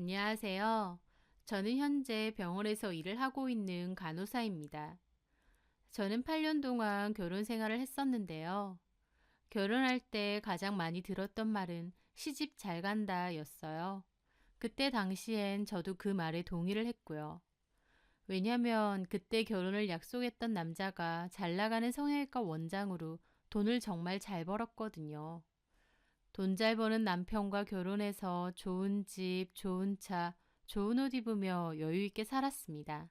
안녕하세요. 저는 현재 병원에서 일을 하고 있는 간호사입니다. 저는 8년 동안 결혼 생활을 했었는데요. 결혼할 때 가장 많이 들었던 말은 시집 잘 간다 였어요. 그때 당시엔 저도 그 말에 동의를 했고요. 왜냐면 그때 결혼을 약속했던 남자가 잘 나가는 성형외과 원장으로 돈을 정말 잘 벌었거든요. 돈 잘 버는 남편과 결혼해서 좋은 집, 좋은 차, 좋은 옷 입으며 여유 있게 살았습니다.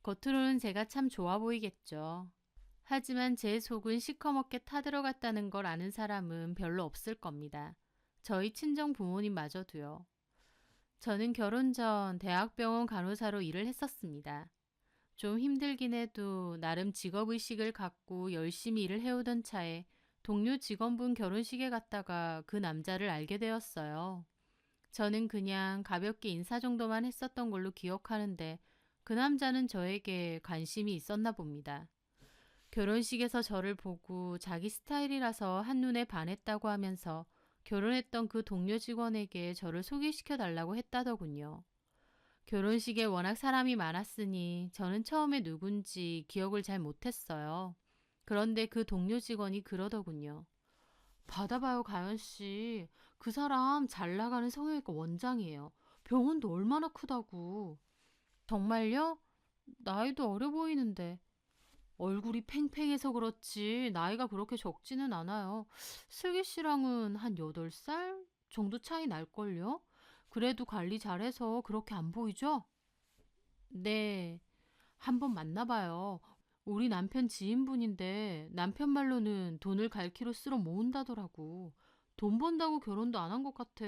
겉으로는 제가 참 좋아 보이겠죠. 하지만 제 속은 시커멓게 타들어갔다는 걸 아는 사람은 별로 없을 겁니다. 저희 친정 부모님마저도요. 저는 결혼 전 대학병원 간호사로 일을 했었습니다. 좀 힘들긴 해도 나름 직업의식을 갖고 열심히 일을 해오던 차에 동료 직원분 결혼식에 갔다가 그 남자를 알게 되었어요. 저는 그냥 가볍게 인사 정도만 했었던 걸로 기억하는데 그 남자는 저에게 관심이 있었나 봅니다. 결혼식에서 저를 보고 자기 스타일이라서 한눈에 반했다고 하면서 결혼했던 그 동료 직원에게 저를 소개시켜 달라고 했다더군요. 결혼식에 워낙 사람이 많았으니 저는 처음에 누군지 기억을 잘 못했어요. 그런데 그 동료 직원이 그러더군요. 받아봐요, 가연씨. 그 사람 잘 나가는 성형외과 원장이에요. 병원도 얼마나 크다고. 정말요? 나이도 어려 보이는데. 얼굴이 팽팽해서 그렇지 나이가 그렇게 적지는 않아요. 슬기 씨랑은 한 8살 정도 차이 날걸요? 그래도 관리 잘해서 그렇게 안 보이죠? 네, 한번 만나봐요. 우리 남편 지인분인데 남편 말로는 돈을 갈키로 쓸어 모은다더라고. 돈 번다고 결혼도 안 한 것 같아.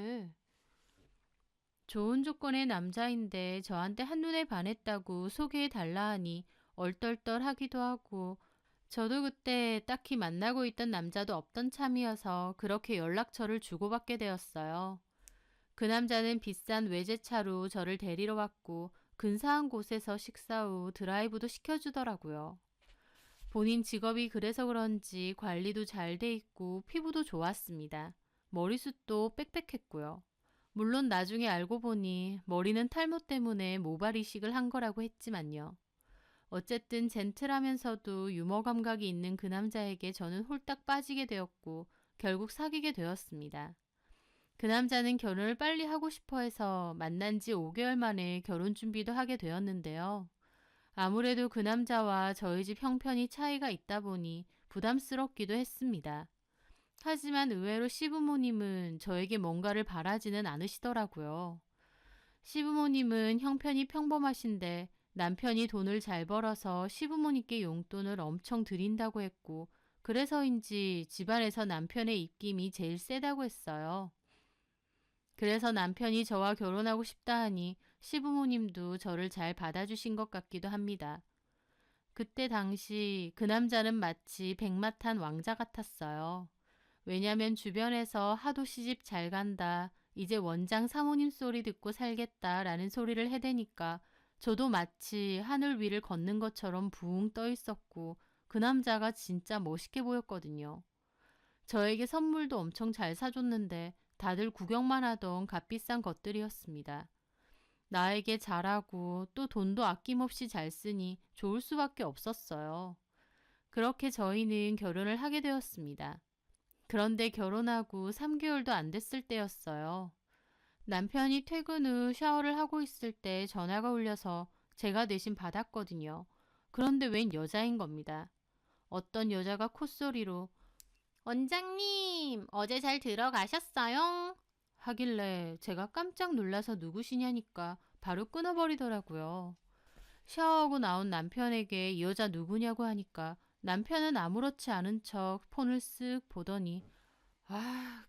좋은 조건의 남자인데 저한테 한눈에 반했다고 소개해 달라 하니 얼떨떨 하기도 하고 저도 그때 딱히 만나고 있던 남자도 없던 참이어서 그렇게 연락처를 주고받게 되었어요. 그 남자는 비싼 외제차로 저를 데리러 왔고 근사한 곳에서 식사 후 드라이브도 시켜주더라고요. 본인 직업이 그래서 그런지 관리도 잘 돼 있고 피부도 좋았습니다. 머리숱도 빽빽했고요. 물론 나중에 알고 보니 머리는 탈모 때문에 모발 이식을 한 거라고 했지만요. 어쨌든 젠틀하면서도 유머 감각이 있는 그 남자에게 저는 홀딱 빠지게 되었고 결국 사귀게 되었습니다. 그 남자는 결혼을 빨리 하고 싶어 해서 만난 지 5개월 만에 결혼 준비도 하게 되었는데요. 아무래도 그 남자와 저희 집 형편이 차이가 있다 보니 부담스럽기도 했습니다. 하지만 의외로 시부모님은 저에게 뭔가를 바라지는 않으시더라고요. 시부모님은 형편이 평범하신데 남편이 돈을 잘 벌어서 시부모님께 용돈을 엄청 드린다고 했고 그래서인지 집안에서 남편의 입김이 제일 세다고 했어요. 그래서 남편이 저와 결혼하고 싶다 하니 시부모님도 저를 잘 받아주신 것 같기도 합니다. 그때 당시 그 남자는 마치 백마탄 왕자 같았어요. 왜냐면 주변에서 하도 시집 잘 간다, 이제 원장 사모님 소리 듣고 살겠다라는 소리를 해대니까 저도 마치 하늘 위를 걷는 것처럼 붕 떠 있었고 그 남자가 진짜 멋있게 보였거든요. 저에게 선물도 엄청 잘 사줬는데 다들 구경만 하던 값비싼 것들이었습니다. 나에게 잘하고 또 돈도 아낌없이 잘 쓰니 좋을 수밖에 없었어요. 그렇게 저희는 결혼을 하게 되었습니다. 그런데 결혼하고 3개월도 안 됐을 때였어요. 남편이 퇴근 후 샤워를 하고 있을 때 전화가 울려서 제가 대신 받았거든요. 그런데 웬 여자인 겁니다. 어떤 여자가 콧소리로 원장님, 어제 잘 들어가셨어요? 하길래 제가 깜짝 놀라서 누구시냐니까 바로 끊어버리더라고요. 샤워하고 나온 남편에게 이 여자 누구냐고 하니까 남편은 아무렇지 않은 척 폰을 쓱 보더니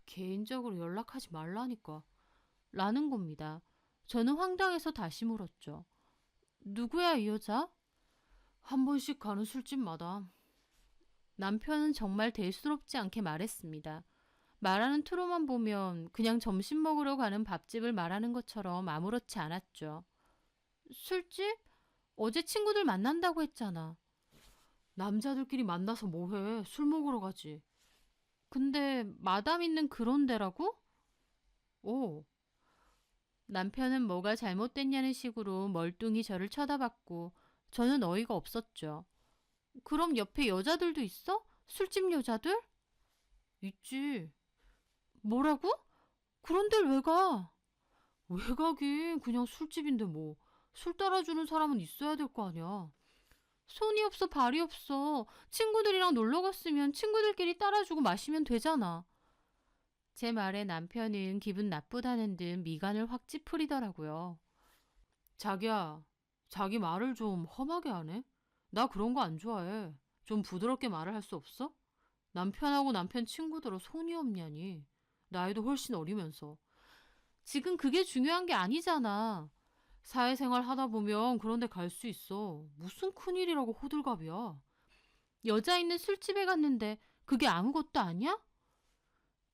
개인적으로 연락하지 말라니까 라는 겁니다. 저는 황당해서 다시 물었죠. 누구야 이 여자? 한 번씩 가는 술집마다. 남편은 정말 대수롭지 않게 말했습니다. 말하는 투로만 보면 그냥 점심 먹으러 가는 밥집을 말하는 것처럼 아무렇지 않았죠. 술집? 어제 친구들 만난다고 했잖아. 남자들끼리 만나서 뭐해? 술 먹으러 가지. 근데 마담 있는 그런 데라고? 오, 남편은 뭐가 잘못됐냐는 식으로 멀뚱히 저를 쳐다봤고 저는 어이가 없었죠. 그럼 옆에 여자들도 있어? 술집 여자들? 있지. 뭐라고? 그런 데를 왜 가? 왜 가긴 그냥 술집인데 뭐. 술 따라주는 사람은 있어야 될 거 아니야. 손이 없어 발이 없어. 친구들이랑 놀러 갔으면 친구들끼리 따라주고 마시면 되잖아. 제 말에 남편은 기분 나쁘다는 듯 미간을 확 찌푸리더라고요. 자기야, 자기 말을 좀 험하게 하네? 나 그런 거 안 좋아해. 좀 부드럽게 말을 할 수 없어? 남편하고 남편 친구들어 손이 없냐니. 나이도 훨씬 어리면서. 지금 그게 중요한 게 아니잖아. 사회생활 하다 보면 그런 데 갈 수 있어. 무슨 큰일이라고 호들갑이야. 여자 있는 술집에 갔는데 그게 아무것도 아니야?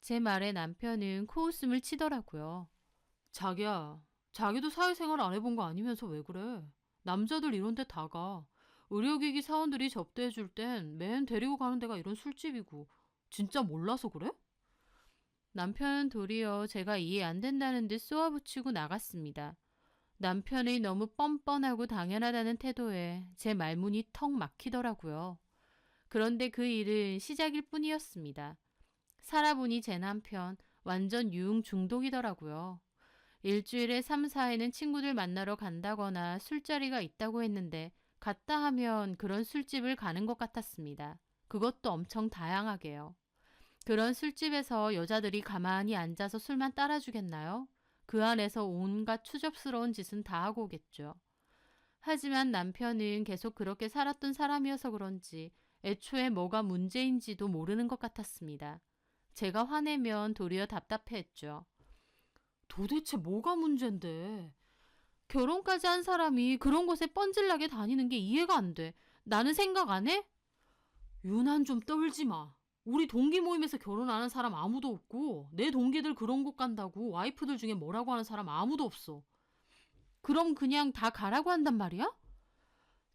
제 말에 남편은 코웃음을 치더라고요. 자기야, 자기도 사회생활 안 해본 거 아니면서 왜 그래? 남자들 이런 데 다 가. 의료기기 사원들이 접대해 줄 땐 맨 데리고 가는 데가 이런 술집이고. 진짜 몰라서 그래? 남편은 도리어 제가 이해 안 된다는 듯 쏘아붙이고 나갔습니다. 남편의 너무 뻔뻔하고 당연하다는 태도에 제 말문이 턱 막히더라고요. 그런데 그 일은 시작일 뿐이었습니다. 살아보니 제 남편 완전 유흥 중독이더라고요. 일주일에 3, 4회는 친구들 만나러 간다거나 술자리가 있다고 했는데 갔다 하면 그런 술집을 가는 것 같았습니다. 그것도 엄청 다양하게요. 그런 술집에서 여자들이 가만히 앉아서 술만 따라주겠나요? 그 안에서 온갖 추접스러운 짓은 다 하고 오겠죠. 하지만 남편은 계속 그렇게 살았던 사람이어서 그런지 애초에 뭐가 문제인지도 모르는 것 같았습니다. 제가 화내면 도리어 답답해했죠. 도대체 뭐가 문제인데? 결혼까지 한 사람이 그런 곳에 뻔질나게 다니는 게 이해가 안 돼. 나는 생각 안 해? 유난 좀 떨지 마. 우리 동기 모임에서 결혼 안 한 사람 아무도 없고 내 동기들 그런 곳 간다고 와이프들 중에 뭐라고 하는 사람 아무도 없어. 그럼 그냥 다 가라고 한단 말이야?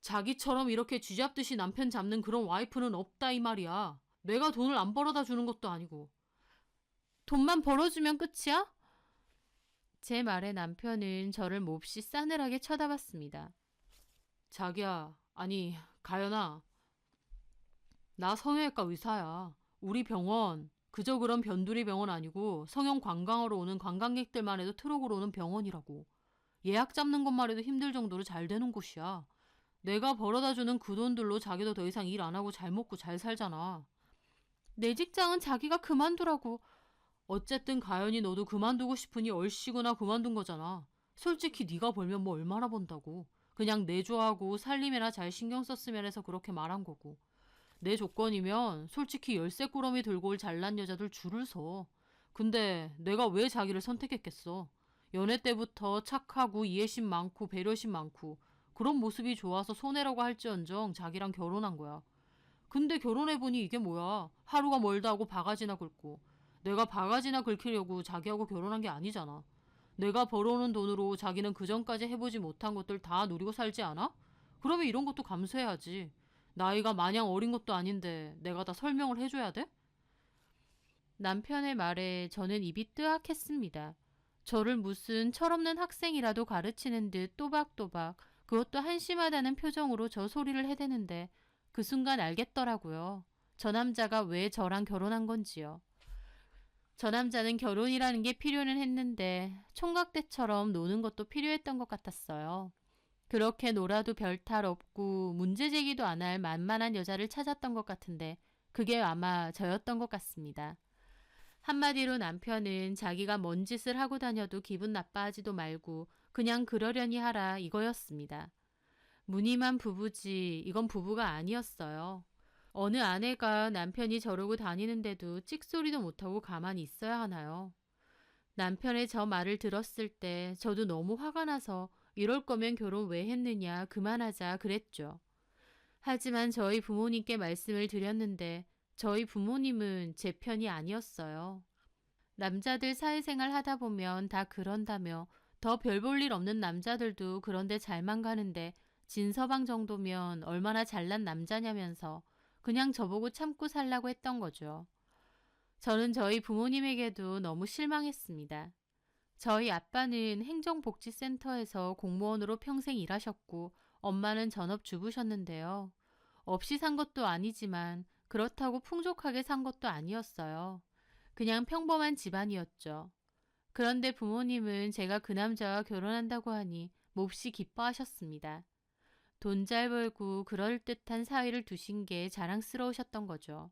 자기처럼 이렇게 쥐잡듯이 남편 잡는 그런 와이프는 없다 이 말이야. 내가 돈을 안 벌어다 주는 것도 아니고. 돈만 벌어주면 끝이야? 제 말에 남편은 저를 몹시 싸늘하게 쳐다봤습니다. 자기야, 아니 가연아, 나 성형외과 의사야. 우리 병원 그저 그런 변두리 병원 아니고 성형 관광하러 오는 관광객들만 해도 트럭으로 오는 병원이라고. 예약 잡는 것만 해도 힘들 정도로 잘 되는 곳이야. 내가 벌어다주는 그 돈들로 자기도 더 이상 일 안 하고 잘 먹고 잘 살잖아. 내 직장은 자기가 그만두라고. 어쨌든 가연이 너도 그만두고 싶으니 얼씨구나 그만둔 거잖아. 솔직히 네가 벌면 뭐 얼마나 번다고. 그냥 내조하고 살림에나 잘 신경 썼으면 해서 그렇게 말한 거고. 내 조건이면 솔직히 열쇠 꾸러미 들고 올 잘난 여자들 줄을 서. 근데 내가 왜 자기를 선택했겠어. 연애 때부터 착하고 이해심 많고 배려심 많고 그런 모습이 좋아서 손해라고 할지언정 자기랑 결혼한 거야. 근데 결혼해보니 이게 뭐야. 하루가 멀다 하고 바가지나 긁고. 내가 바가지나 긁히려고 자기하고 결혼한 게 아니잖아. 내가 벌어오는 돈으로 자기는 그전까지 해보지 못한 것들 다 누리고 살지 않아? 그러면 이런 것도 감수해야지. 나이가 마냥 어린 것도 아닌데 내가 다 설명을 해줘야 돼? 남편의 말에 저는 입이 뜨악했습니다. 저를 무슨 철없는 학생이라도 가르치는 듯 또박또박 그것도 한심하다는 표정으로 저 소리를 해대는데 그 순간 알겠더라고요. 저 남자가 왜 저랑 결혼한 건지요. 저 남자는 결혼이라는 게 필요는 했는데 총각대처럼 노는 것도 필요했던 것 같았어요. 그렇게 놀아도 별 탈 없고 문제 제기도 안 할 만만한 여자를 찾았던 것 같은데 그게 아마 저였던 것 같습니다. 한마디로 남편은 자기가 뭔 짓을 하고 다녀도 기분 나빠하지도 말고 그냥 그러려니 하라 이거였습니다. 무늬만 부부지 이건 부부가 아니었어요. 어느 아내가 남편이 저러고 다니는데도 찍소리도 못하고 가만히 있어야 하나요? 남편의 저 말을 들었을 때 저도 너무 화가 나서 이럴 거면 결혼 왜 했느냐 그만하자 그랬죠. 하지만 저희 부모님께 말씀을 드렸는데 저희 부모님은 제 편이 아니었어요. 남자들 사회생활 하다 보면 다 그런다며 더 별 볼 일 없는 남자들도 그런데 잘만 가는데 진서방 정도면 얼마나 잘난 남자냐면서 그냥 저보고 참고 살라고 했던 거죠. 저는 저희 부모님에게도 너무 실망했습니다. 저희 아빠는 행정복지센터에서 공무원으로 평생 일하셨고 엄마는 전업주부셨는데요. 없이 산 것도 아니지만 그렇다고 풍족하게 산 것도 아니었어요. 그냥 평범한 집안이었죠. 그런데 부모님은 제가 그 남자와 결혼한다고 하니 몹시 기뻐하셨습니다. 돈 잘 벌고 그럴듯한 사위를 두신 게 자랑스러우셨던 거죠.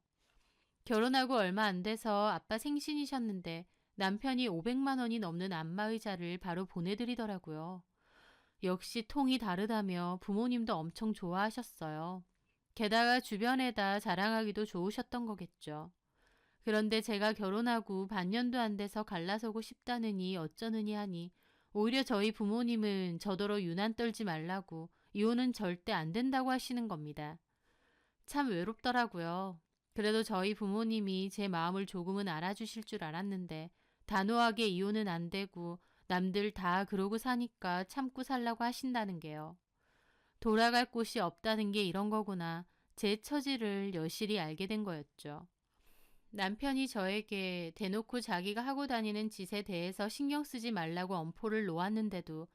결혼하고 얼마 안 돼서 아빠 생신이셨는데 남편이 500만 원이 넘는 안마의자를 바로 보내드리더라고요. 역시 통이 다르다며 부모님도 엄청 좋아하셨어요. 게다가 주변에다 자랑하기도 좋으셨던 거겠죠. 그런데 제가 결혼하고 반년도 안 돼서 갈라서고 싶다느니 어쩌느니 하니 오히려 저희 부모님은 저더러 유난 떨지 말라고 이혼은 절대 안 된다고 하시는 겁니다. 참 외롭더라고요. 그래도 저희 부모님이 제 마음을 조금은 알아주실 줄 알았는데 단호하게 이혼은 안 되고 남들 다 그러고 사니까 참고 살라고 하신다는 게요. 돌아갈 곳이 없다는 게 이런 거구나. 제 처지를 여실히 알게 된 거였죠. 남편이 저에게 대놓고 자기가 하고 다니는 짓에 대해서 신경 쓰지 말라고 엄포를 놓았는데도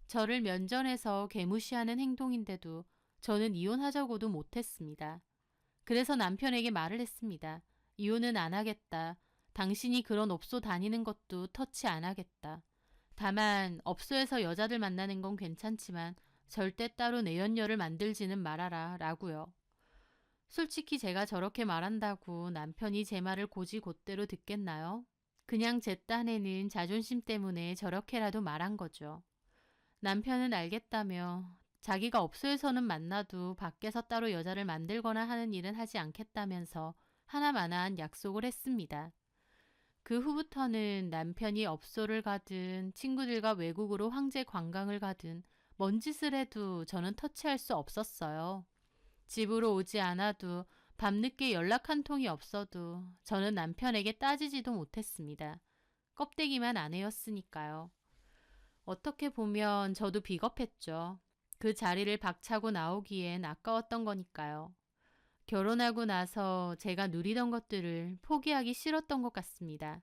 저를 면전에서 개무시하는 행동인데도 저는 이혼하자고도 못했습니다. 그래서 남편에게 말을 했습니다. 이혼은 안 하겠다. 당신이 그런 업소 다니는 것도 터치 안 하겠다. 다만 업소에서 여자들 만나는 건 괜찮지만 절대 따로 내연녀를 만들지는 말아라 라고요. 솔직히 제가 저렇게 말한다고 남편이 제 말을 곧이곧대로 듣겠나요? 그냥 제 딴에는 자존심 때문에 저렇게라도 말한 거죠. 남편은 알겠다며 자기가 업소에서는 만나도 밖에서 따로 여자를 만들거나 하는 일은 하지 않겠다면서 하나마나한 약속을 했습니다. 그 후부터는 남편이 업소를 가든 친구들과 외국으로 황제 관광을 가든 뭔 짓을 해도 저는 터치할 수 없었어요. 집으로 오지 않아도 밤늦게 연락 한 통이 없어도 저는 남편에게 따지지도 못했습니다. 껍데기만 아내였으니까요. 어떻게 보면 저도 비겁했죠. 그 자리를 박차고 나오기엔 아까웠던 거니까요. 결혼하고 나서 제가 누리던 것들을 포기하기 싫었던 것 같습니다.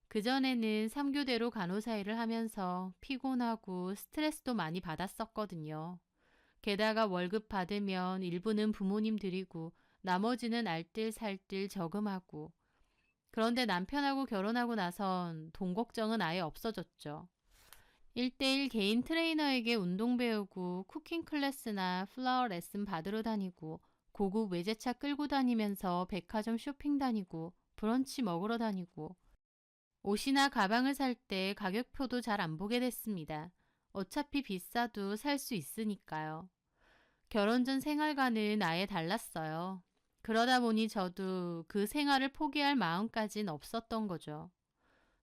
그전에는 3교대로 간호사 일을 하면서 피곤하고 스트레스도 많이 받았었거든요. 게다가 월급 받으면 일부는 부모님 드리고 나머지는 알뜰살뜰 저금하고. 그런데 남편하고 결혼하고 나선 돈 걱정은 아예 없어졌죠. 1대1 개인 트레이너에게 운동 배우고 쿠킹 클래스나 플라워 레슨 받으러 다니고 고급 외제차 끌고 다니면서 백화점 쇼핑 다니고 브런치 먹으러 다니고 옷이나 가방을 살 때 가격표도 잘 안 보게 됐습니다. 어차피 비싸도 살 수 있으니까요. 결혼 전 생활과는 아예 달랐어요. 그러다 보니 저도 그 생활을 포기할 마음까진 없었던 거죠.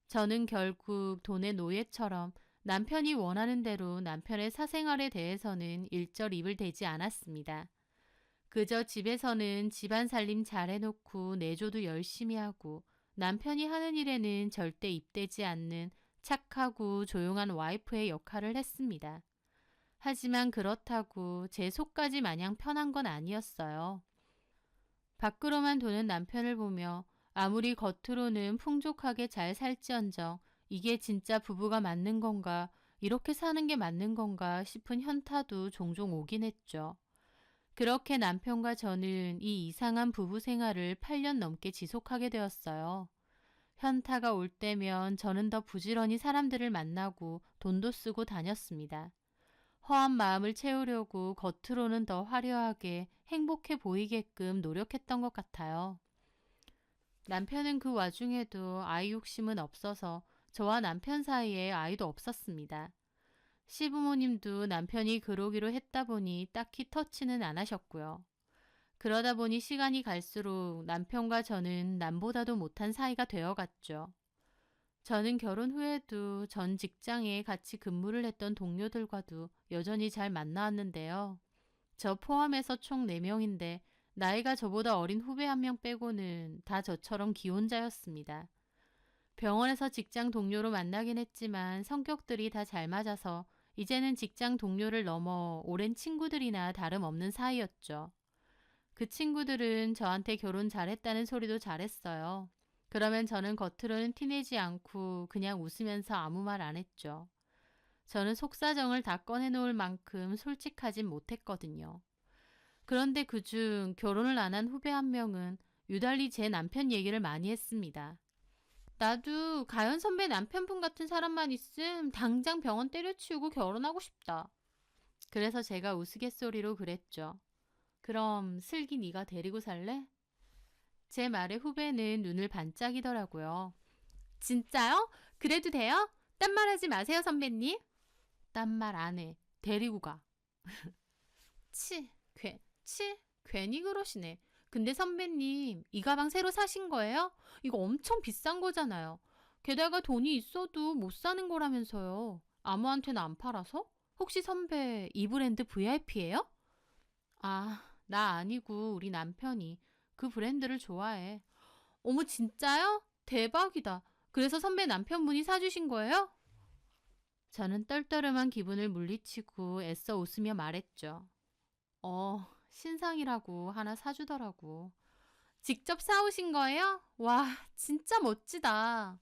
저는 결국 돈의 노예처럼 남편이 원하는 대로 남편의 사생활에 대해서는 일절 입을 대지 않았습니다. 그저 집에서는 집안 살림 잘해놓고 내조도 열심히 하고 남편이 하는 일에는 절대 입대지 않는 착하고 조용한 와이프의 역할을 했습니다. 하지만 그렇다고 제 속까지 마냥 편한 건 아니었어요. 밖으로만 도는 남편을 보며 아무리 겉으로는 풍족하게 잘 살지언정 이게 진짜 부부가 맞는 건가, 이렇게 사는 게 맞는 건가 싶은 현타도 종종 오긴 했죠. 그렇게 남편과 저는 이 이상한 부부 생활을 8년 넘게 지속하게 되었어요. 현타가 올 때면 저는 더 부지런히 사람들을 만나고 돈도 쓰고 다녔습니다. 허한 마음을 채우려고 겉으로는 더 화려하게 행복해 보이게끔 노력했던 것 같아요. 남편은 그 와중에도 아이 욕심은 없어서 저와 남편 사이에 아이도 없었습니다. 시부모님도 남편이 그러기로 했다 보니 딱히 터치는 안 하셨고요. 그러다 보니 시간이 갈수록 남편과 저는 남보다도 못한 사이가 되어갔죠. 저는 결혼 후에도 전 직장에 같이 근무를 했던 동료들과도 여전히 잘 만나왔는데요. 저 포함해서 총 4명인데 나이가 저보다 어린 후배 1명 빼고는 다 저처럼 기혼자였습니다. 병원에서 직장 동료로 만나긴 했지만 성격들이 다 잘 맞아서 이제는 직장 동료를 넘어 오랜 친구들이나 다름없는 사이였죠. 그 친구들은 저한테 결혼 잘했다는 소리도 잘했어요. 그러면 저는 겉으로는 티내지 않고 그냥 웃으면서 아무 말 안 했죠. 저는 속사정을 다 꺼내놓을 만큼 솔직하진 못했거든요. 그런데 그중 결혼을 안 한 후배 한 명은 유달리 제 남편 얘기를 많이 했습니다. 나도 가연 선배 남편분 같은 사람만 있음 당장 병원 때려치우고 결혼하고 싶다. 그래서 제가 우스갯소리로 그랬죠. 그럼 슬기 네가 데리고 살래? 제 말에 후배는 눈을 반짝이더라고요. 진짜요? 그래도 돼요? 딴 말하지 마세요 선배님. 딴 말 안 해. 데리고 가. 괜히 그러시네. 근데 선배님, 이 가방 새로 사신 거예요? 이거 엄청 비싼 거잖아요. 게다가 돈이 있어도 못 사는 거라면서요. 아무한테나 안 팔아서? 혹시 선배 이 브랜드 VIP예요? 아, 나 아니고 우리 남편이 그 브랜드를 좋아해. 어머, 진짜요? 대박이다. 그래서 선배 남편분이 사주신 거예요? 저는 떨떠름한 기분을 물리치고 애써 웃으며 말했죠. 신상이라고 하나 사주더라고. 직접 사오신 거예요? 와, 진짜 멋지다.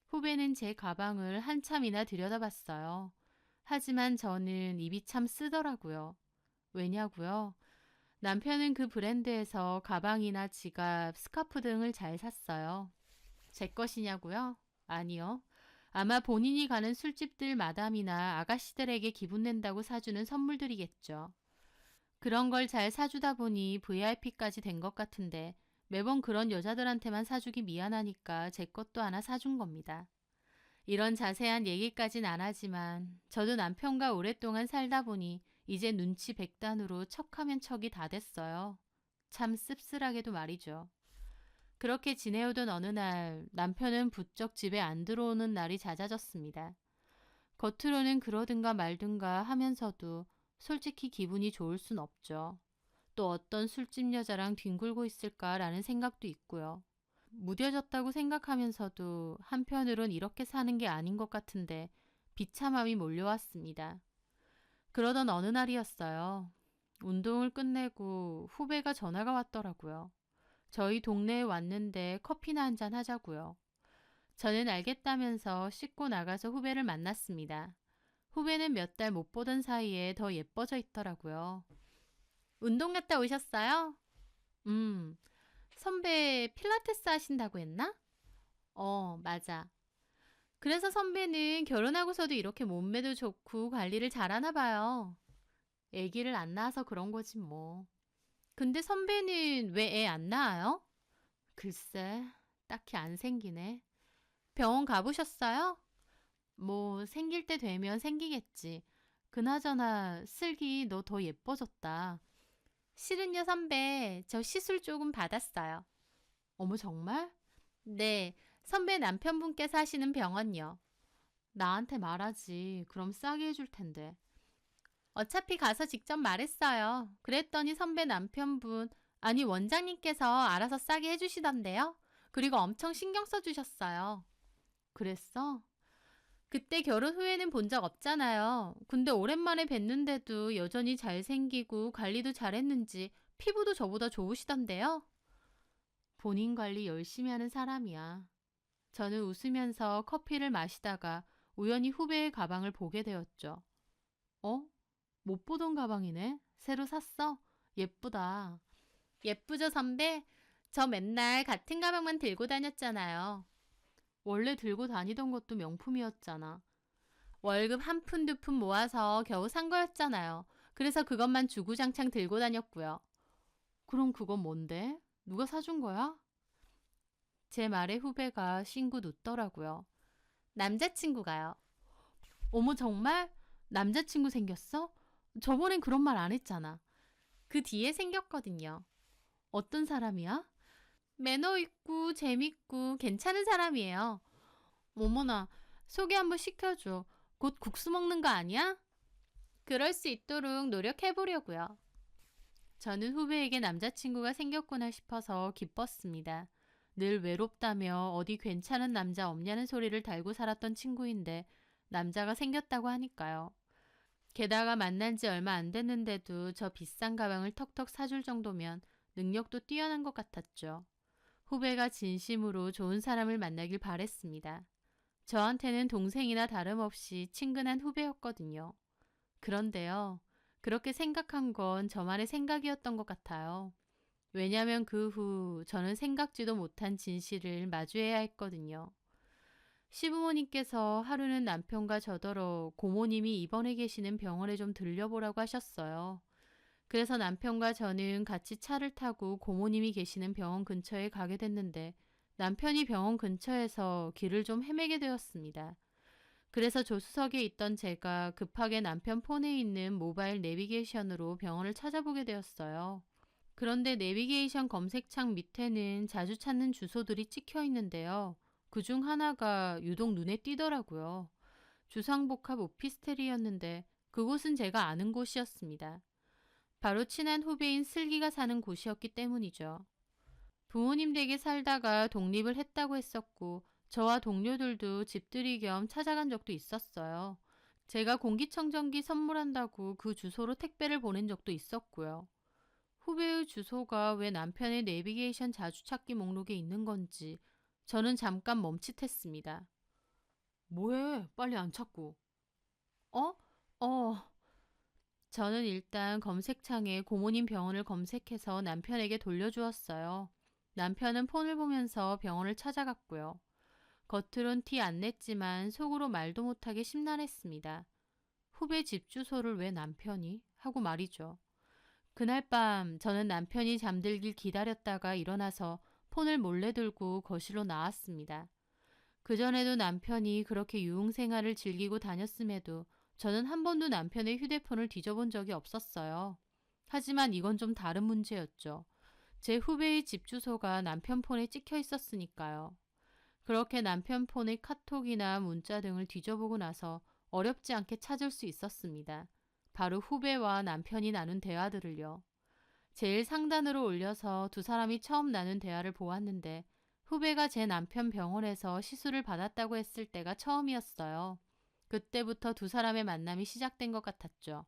후배는 제 가방을 한참이나 들여다봤어요. 하지만 저는 입이 참 쓰더라고요. 왜냐고요? 남편은 그 브랜드에서 가방이나 지갑, 스카프 등을 잘 샀어요. 제 것이냐고요? 아니요. 아마 본인이 가는 술집들 마담이나 아가씨들에게 기분 낸다고 사주는 선물들이겠죠. 그런 걸 잘 사주다 보니 VIP까지 된 것 같은데 매번 그런 여자들한테만 사주기 미안하니까 제 것도 하나 사준 겁니다. 이런 자세한 얘기까진 안 하지만 저도 남편과 오랫동안 살다 보니 이제 눈치 백단으로 척하면 척이 다 됐어요. 참 씁쓸하게도 말이죠. 그렇게 지내오던 어느 날 남편은 부쩍 집에 안 들어오는 날이 잦아졌습니다. 겉으로는 그러든가 말든가 하면서도 솔직히 기분이 좋을 순 없죠. 또 어떤 술집 여자랑 뒹굴고 있을까라는 생각도 있고요. 무뎌졌다고 생각하면서도 한편으론 이렇게 사는 게 아닌 것 같은데 비참함이 몰려왔습니다. 그러던 어느 날이었어요. 운동을 끝내고 후배가 전화가 왔더라고요. 저희 동네에 왔는데 커피나 한잔 하자고요. 저는 알겠다면서 씻고 나가서 후배를 만났습니다. 후배는 몇 달 못 보던 사이에 더 예뻐져 있더라고요. 운동 갔다 오셨어요? 음, 선배 필라테스 하신다고 했나? 맞아. 그래서 선배는 결혼하고서도 이렇게 몸매도 좋고 관리를 잘하나 봐요. 애기를 안 낳아서 그런 거지 뭐. 근데 선배는 왜 애 안 낳아요? 글쎄, 딱히 안 생기네. 병원 가보셨어요? 뭐 생길 때 되면 생기겠지. 그나저나 슬기 너 더 예뻐졌다. 실은요 선배, 저 시술 조금 받았어요. 어머 정말? 네, 선배 남편분께서 하시는 병원요. 나한테 말하지. 그럼 싸게 해줄 텐데. 어차피 가서 직접 말했어요. 그랬더니 선배 남편분, 아니 원장님께서 알아서 싸게 해주시던데요. 그리고 엄청 신경 써주셨어요. 그랬어? 그때 결혼 후에는 본 적 없잖아요. 근데 오랜만에 뵀는데도 여전히 잘생기고 관리도 잘했는지 피부도 저보다 좋으시던데요. 본인 관리 열심히 하는 사람이야. 저는 웃으면서 커피를 마시다가 우연히 후배의 가방을 보게 되었죠. 어? 못 보던 가방이네? 새로 샀어? 예쁘다. 예쁘죠, 선배? 저 맨날 같은 가방만 들고 다녔잖아요. 원래 들고 다니던 것도 명품이었잖아. 월급 한 푼 두 푼 모아서 겨우 산 거였잖아요. 그래서 그것만 주구장창 들고 다녔고요. 그럼 그건 뭔데? 누가 사준 거야? 제 말에 후배가 싱긋 웃더라고요. 남자친구가요. 어머 정말? 남자친구 생겼어? 저번엔 그런 말 안 했잖아. 그 뒤에 생겼거든요. 어떤 사람이야? 매너 있고 재밌고 괜찮은 사람이에요. 어머나, 소개 한번 시켜줘. 곧 국수 먹는 거 아니야? 그럴 수 있도록 노력해보려고요. 저는 후배에게 남자친구가 생겼구나 싶어서 기뻤습니다. 늘 외롭다며 어디 괜찮은 남자 없냐는 소리를 달고 살았던 친구인데 남자가 생겼다고 하니까요. 게다가 만난 지 얼마 안 됐는데도 저 비싼 가방을 턱턱 사줄 정도면 능력도 뛰어난 것 같았죠. 후배가 진심으로 좋은 사람을 만나길 바랬습니다. 저한테는 동생이나 다름없이 친근한 후배였거든요. 그런데요, 그렇게 생각한 건 저만의 생각이었던 것 같아요. 왜냐면 그 후 저는 생각지도 못한 진실을 마주해야 했거든요. 시부모님께서 하루는 남편과 저더러 고모님이 입원해 계시는 병원에 좀 들려보라고 하셨어요. 그래서 남편과 저는 같이 차를 타고 고모님이 계시는 병원 근처에 가게 됐는데 남편이 병원 근처에서 길을 좀 헤매게 되었습니다. 그래서 조수석에 있던 제가 급하게 남편 폰에 있는 모바일 내비게이션으로 병원을 찾아보게 되었어요. 그런데 내비게이션 검색창 밑에는 자주 찾는 주소들이 찍혀 있는데요. 그중 하나가 유독 눈에 띄더라고요. 주상복합 오피스텔이었는데 그곳은 제가 아는 곳이었습니다. 바로 친한 후배인 슬기가 사는 곳이었기 때문이죠. 부모님 댁에 살다가 독립을 했다고 했었고 저와 동료들도 집들이 겸 찾아간 적도 있었어요. 제가 공기청정기 선물한다고 그 주소로 택배를 보낸 적도 있었고요. 후배의 주소가 왜 남편의 내비게이션 자주 찾기 목록에 있는 건지 저는 잠깐 멈칫했습니다. 뭐해? 빨리 안 찾고. 어? 어. 저는 일단 검색창에 고모님 병원을 검색해서 남편에게 돌려주었어요. 남편은 폰을 보면서 병원을 찾아갔고요. 겉으론 티 안 냈지만 속으로 말도 못하게 심란했습니다. 후배 집 주소를 왜 남편이? 하고 말이죠. 그날 밤 저는 남편이 잠들길 기다렸다가 일어나서 폰을 몰래 들고 거실로 나왔습니다. 그전에도 남편이 그렇게 유흥생활을 즐기고 다녔음에도 저는 한 번도 남편의 휴대폰을 뒤져본 적이 없었어요. 하지만 이건 좀 다른 문제였죠. 제 후배의 집 주소가 남편 폰에 찍혀 있었으니까요. 그렇게 남편 폰의 카톡이나 문자 등을 뒤져보고 나서 어렵지 않게 찾을 수 있었습니다. 바로 후배와 남편이 나눈 대화들을요. 제일 상단으로 올려서 두 사람이 처음 나눈 대화를 보았는데 후배가 제 남편 병원에서 시술을 받았다고 했을 때가 처음이었어요. 그때부터 두 사람의 만남이 시작된 것 같았죠.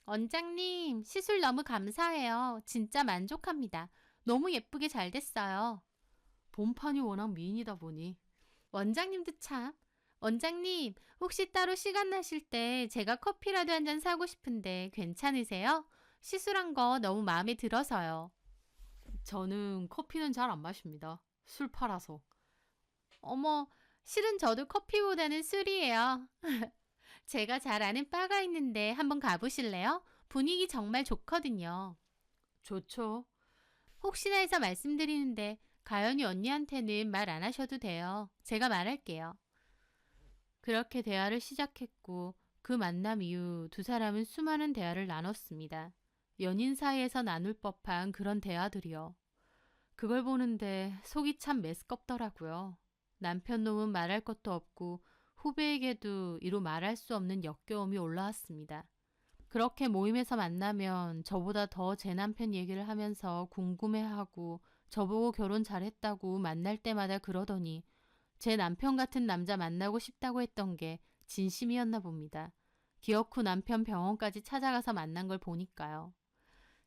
원장님, 시술 너무 감사해요. 진짜 만족합니다. 너무 예쁘게 잘 됐어요. 본판이 워낙 미인이다 보니. 원장님도 참. 원장님, 혹시 따로 시간 나실 때 제가 커피라도 한 잔 사고 싶은데 괜찮으세요? 시술한 거 너무 마음에 들어서요. 저는 커피는 잘 안 마십니다. 술 팔아서. 어머, 실은 저도 커피보다는 술이에요. 제가 잘 아는 바가 있는데 한번 가보실래요? 분위기 정말 좋거든요. 좋죠. 혹시나 해서 말씀드리는데 가연이 언니한테는 말 안 하셔도 돼요. 제가 말할게요. 그렇게 대화를 시작했고 그 만남 이후 두 사람은 수많은 대화를 나눴습니다. 연인 사이에서 나눌 법한 그런 대화들이요. 그걸 보는데 속이 참 메스껍더라고요. 남편 놈은 말할 것도 없고 후배에게도 이루 말할 수 없는 역겨움이 올라왔습니다. 그렇게 모임에서 만나면 저보다 더 제 남편 얘기를 하면서 궁금해하고 저보고 결혼 잘했다고 만날 때마다 그러더니 제 남편 같은 남자 만나고 싶다고 했던 게 진심이었나 봅니다. 기억 후 남편 병원까지 찾아가서 만난 걸 보니까요.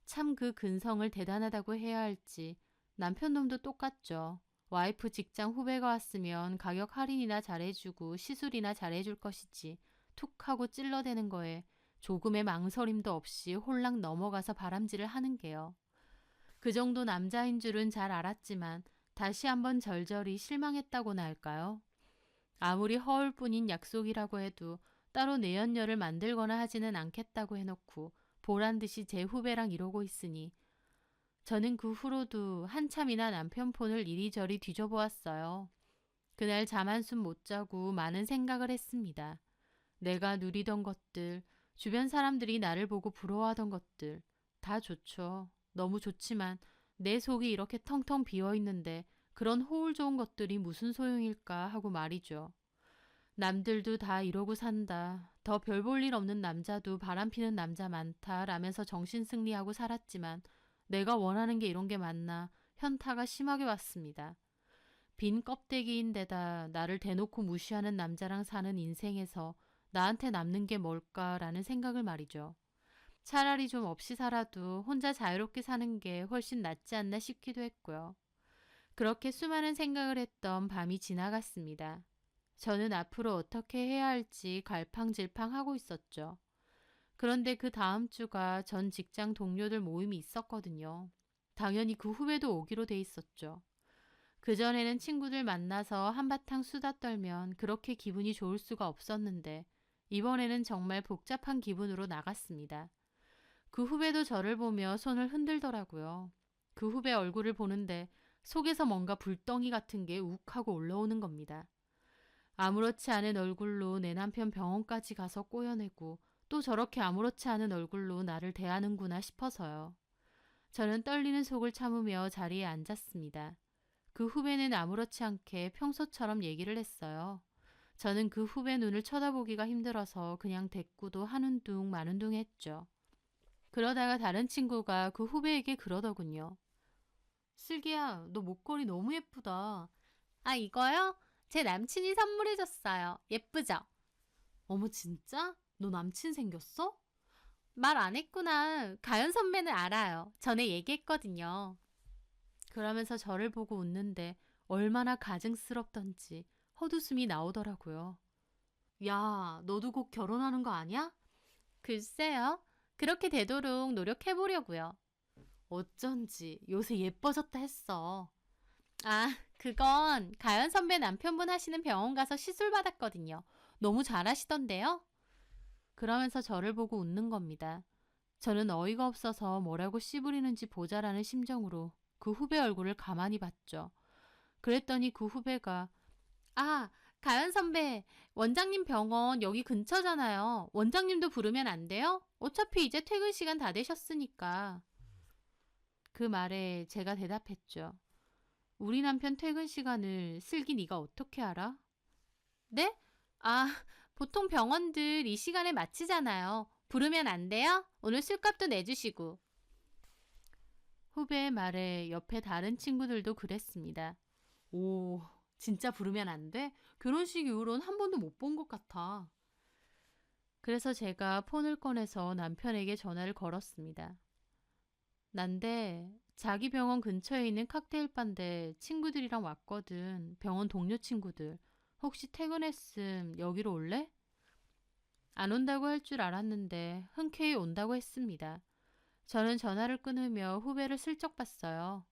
참 그 근성을 대단하다고 해야 할지 남편 놈도 똑같죠. 와이프 직장 후배가 왔으면 가격 할인이나 잘해주고 시술이나 잘해줄 것이지 툭 하고 찔러대는 거에 조금의 망설임도 없이 홀랑 넘어가서 바람질을 하는 게요. 그 정도 남자인 줄은 잘 알았지만 다시 한번 절절히 실망했다고나 할까요? 아무리 허울뿐인 약속이라고 해도 따로 내연녀를 만들거나 하지는 않겠다고 해놓고 보란듯이 제 후배랑 이러고 있으니 저는 그 후로도 한참이나 남편 폰을 이리저리 뒤져보았어요. 그날 잠 한숨 못 자고 많은 생각을 했습니다. 내가 누리던 것들, 주변 사람들이 나를 보고 부러워하던 것들 다 좋죠. 너무 좋지만 내 속이 이렇게 텅텅 비어있는데 그런 호울 좋은 것들이 무슨 소용일까 하고 말이죠. 남들도 다 이러고 산다. 더 별 볼 일 없는 남자도 바람피는 남자 많다 라면서 정신승리하고 살았지만 내가 원하는 게 이런 게 맞나 현타가 심하게 왔습니다. 빈 껍데기인데다 나를 대놓고 무시하는 남자랑 사는 인생에서 나한테 남는 게 뭘까라는 생각을 말이죠. 차라리 좀 없이 살아도 혼자 자유롭게 사는 게 훨씬 낫지 않나 싶기도 했고요. 그렇게 수많은 생각을 했던 밤이 지나갔습니다. 저는 앞으로 어떻게 해야 할지 갈팡질팡하고 있었죠. 그런데 그 다음 주가 전 직장 동료들 모임이 있었거든요. 당연히 그 후배도 오기로 돼 있었죠. 그전에는 친구들 만나서 한바탕 수다 떨면 그렇게 기분이 좋을 수가 없었는데 이번에는 정말 복잡한 기분으로 나갔습니다. 그 후배도 저를 보며 손을 흔들더라고요. 그 후배 얼굴을 보는데 속에서 뭔가 불덩이 같은 게 욱하고 올라오는 겁니다. 아무렇지 않은 얼굴로 내 남편 병원까지 가서 꼬여내고 또 저렇게 아무렇지 않은 얼굴로 나를 대하는구나 싶어서요. 저는 떨리는 속을 참으며 자리에 앉았습니다. 그 후배는 아무렇지 않게 평소처럼 얘기를 했어요. 저는 그 후배 눈을 쳐다보기가 힘들어서 그냥 대꾸도 하는 둥 마는 둥 했죠. 그러다가 다른 친구가 그 후배에게 그러더군요. 슬기야, 너 목걸이 너무 예쁘다. 아, 이거요? 제 남친이 선물해줬어요. 예쁘죠? 어머, 진짜? 너 남친 생겼어? 말 안 했구나. 가연 선배는 알아요. 전에 얘기했거든요. 그러면서 저를 보고 웃는데 얼마나 가증스럽던지 헛웃음이 나오더라고요. 야, 너도 곧 결혼하는 거 아니야? 글쎄요. 그렇게 되도록 노력해보려고요. 어쩐지 요새 예뻐졌다 했어. 아, 그건 가연 선배 남편분 하시는 병원 가서 시술 받았거든요. 너무 잘하시던데요? 그러면서 저를 보고 웃는 겁니다. 저는 어이가 없어서 뭐라고 씨부리는지 보자라는 심정으로 그 후배 얼굴을 가만히 봤죠. 그랬더니 그 후배가 아, 가연 선배, 원장님 병원 여기 근처잖아요. 원장님도 부르면 안 돼요? 어차피 이제 퇴근 시간 다 되셨으니까. 그 말에 제가 대답했죠. 우리 남편 퇴근 시간을 슬기 네가 어떻게 알아? 네? 아, 보통 병원들 이 시간에 마치잖아요. 부르면 안 돼요? 오늘 술값도 내주시고. 후배의 말에 옆에 다른 친구들도 그랬습니다. 오, 진짜 부르면 안 돼? 결혼식 이후로는 한 번도 못 본 것 같아. 그래서 제가 폰을 꺼내서 남편에게 전화를 걸었습니다. 난데 자기 병원 근처에 있는 칵테일 바인데 친구들이랑 왔거든. 병원 동료 친구들. 혹시 퇴근했음 여기로 올래? 안 온다고 할 줄 알았는데 흔쾌히 온다고 했습니다. 저는 전화를 끊으며 후배를 슬쩍 봤어요.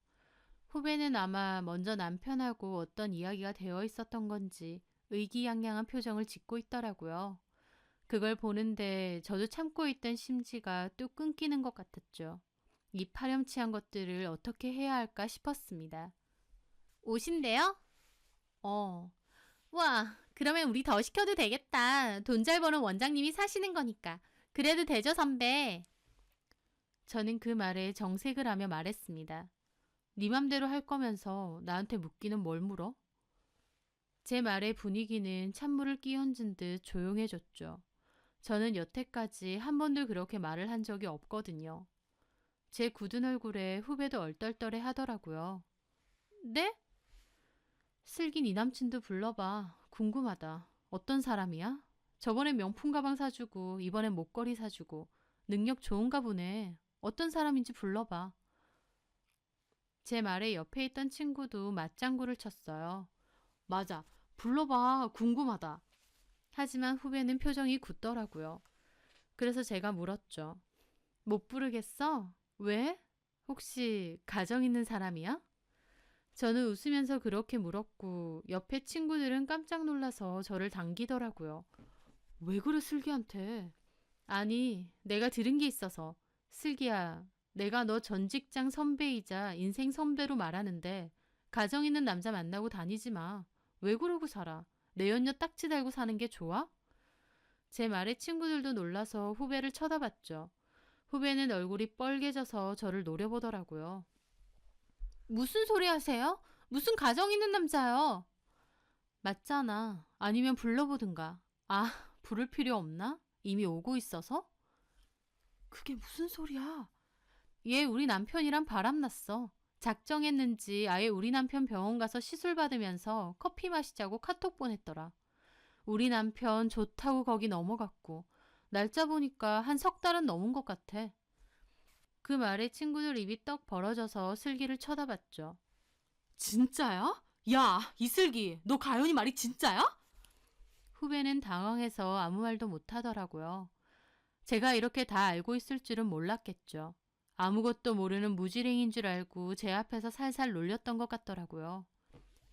후배는 아마 먼저 남편하고 어떤 이야기가 되어 있었던 건지 의기양양한 표정을 짓고 있더라고요. 그걸 보는데 저도 참고 있던 심지가 뚝 끊기는 것 같았죠. 이 파렴치한 것들을 어떻게 해야 할까 싶었습니다. 오신대요? 어. 와, 그러면 우리 더 시켜도 되겠다. 돈 잘 버는 원장님이 사시는 거니까. 그래도 되죠, 선배. 저는 그 말에 정색을 하며 말했습니다. 네 맘대로 할 거면서 나한테 묻기는 뭘 물어? 제 말의 분위기는 찬물을 끼얹은 듯 조용해졌죠. 저는 여태까지 한 번도 그렇게 말을 한 적이 없거든요. 제 굳은 얼굴에 후배도 얼떨떨해 하더라고요. 네? 슬기 네 남친도 불러봐. 궁금하다. 어떤 사람이야? 저번엔 명품 가방 사주고 이번엔 목걸이 사주고 능력 좋은가 보네. 어떤 사람인지 불러봐. 제 말에 옆에 있던 친구도 맞장구를 쳤어요. 맞아. 불러봐. 궁금하다. 하지만 후배는 표정이 굳더라고요. 그래서 제가 물었죠. 못 부르겠어? 왜? 혹시 가정 있는 사람이야? 저는 웃으면서 그렇게 물었고 옆에 친구들은 깜짝 놀라서 저를 당기더라고요. 왜 그래 슬기한테? 아니, 내가 들은 게 있어서. 슬기야, 내가 너 전 직장 선배이자 인생 선배로 말하는데 가정 있는 남자 만나고 다니지 마. 왜 그러고 살아? 내 연녀 딱지 달고 사는 게 좋아? 제 말에 친구들도 놀라서 후배를 쳐다봤죠. 후배는 얼굴이 뻘개져서 저를 노려보더라고요. 무슨 소리 하세요? 무슨 가정 있는 남자요? 맞잖아. 아니면 불러보든가. 아, 부를 필요 없나? 이미 오고 있어서? 그게 무슨 소리야? 얘 우리 남편이랑 바람났어. 작정했는지 아예 우리 남편 병원 가서 시술 받으면서 커피 마시자고 카톡 보냈더라. 우리 남편 좋다고 거기 넘어갔고 날짜 보니까 한 석 달은 넘은 것 같아. 그 말에 친구들 입이 떡 벌어져서 슬기를 쳐다봤죠. 진짜야? 야, 이슬기, 너 가연이 말이 진짜야? 후배는 당황해서 아무 말도 못하더라고요. 제가 이렇게 다 알고 있을 줄은 몰랐겠죠. 아무것도 모르는 무지랭인 줄 알고 제 앞에서 살살 놀렸던 것 같더라고요.